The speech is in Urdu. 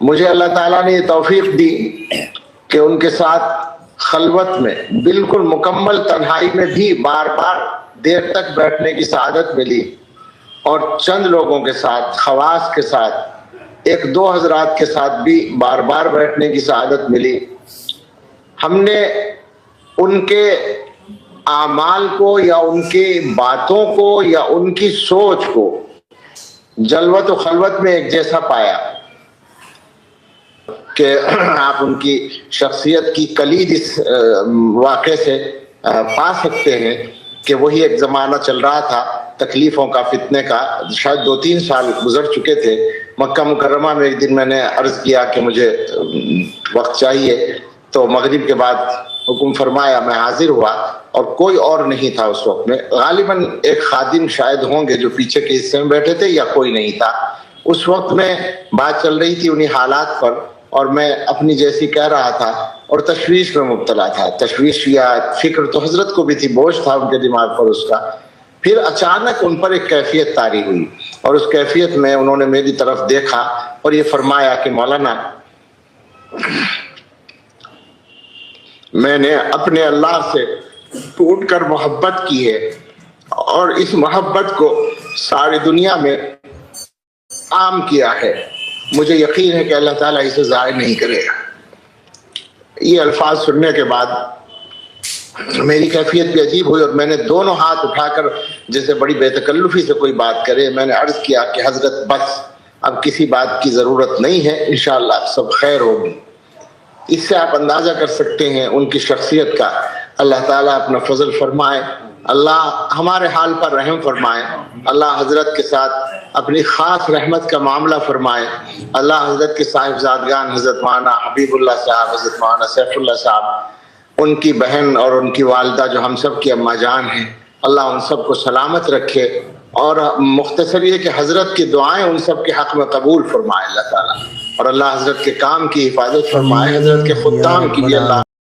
مجھے اللہ تعالیٰ نے یہ توفیق دی کہ ان کے ساتھ خلوت میں بالکل مکمل تنہائی میں بھی بار بار دیر تک بیٹھنے کی سعادت ملی، اور چند لوگوں کے ساتھ، خواص کے ساتھ، ایک دو حضرات کے ساتھ بھی بار بار بیٹھنے کی سعادت ملی۔ ہم نے ان کے اعمال کو یا ان کی باتوں کو یا ان کی سوچ کو جلوت و خلوت میں ایک جیسا پایا کہ آپ ان کی شخصیت کی کلید اس واقعے سے پا سکتے ہیں کہ وہی ایک زمانہ چل رہا تھا تکلیفوں کا، فتنے کا، شاید 2-3 سال گزر چکے تھے۔ مکہ مکرمہ میں ایک دن میں نے عرض کیا کہ مجھے وقت چاہیے، تو مغرب کے بعد حکم فرمایا، میں حاضر ہوا، اور کوئی اور نہیں تھا اس وقت میں، غالباً ایک خادم شاید ہوں گے جو پیچھے کے حصے میں بیٹھے تھے، یا کوئی نہیں تھا۔ اس وقت میں بات چل رہی تھی انہی حالات پر، اور میں اپنی جیسی کہہ رہا تھا اور تشویش میں مبتلا تھا۔ تشویش یا فکر تو حضرت کو بھی تھی، بوجھ تھا ان کے دماغ پر اس کا۔ پھر اچانک ان پر ایک کیفیت طاری ہوئی، اور اس کیفیت میں انہوں نے میری طرف دیکھا اور یہ فرمایا کہ مولانا، میں نے اپنے اللہ سے ٹوٹ کر محبت کی ہے، اور اس محبت کو ساری دنیا میں عام کیا ہے، مجھے یقین ہے کہ اللہ تعالیٰ اسے ضائع نہیں کرے گا۔ یہ الفاظ سننے کے بعد میری کیفیت بھی عجیب ہوئی، اور میں نے دونوں ہاتھ اٹھا کر، جیسے بڑی بے تکلفی سے کوئی بات کرے، میں نے عرض کیا کہ حضرت بس اب کسی بات کی ضرورت نہیں ہے، انشاءاللہ سب خیر ہوگی۔ اس سے آپ اندازہ کر سکتے ہیں ان کی شخصیت کا۔ اللہ تعالیٰ اپنا فضل فرمائے، اللہ ہمارے حال پر رحم فرمائے، اللہ حضرت کے ساتھ اپنی خاص رحمت کا معاملہ فرمائے، اللہ حضرت کے صاحبزادگان حضرت مولانا حبیب اللہ صاحب، حضرت مولانا سیف اللہ صاحب، ان کی بہن اور ان کی والدہ جو ہم سب کی اماں جان ہیں، اللہ ان سب کو سلامت رکھے، اور مختصر یہ کہ حضرت کی دعائیں ان سب کے حق میں قبول فرمائے اللہ تعالیٰ، اور اللہ حضرت کے کام کی حفاظت فرمائے، حضرت کے خدام کی بھی اللہ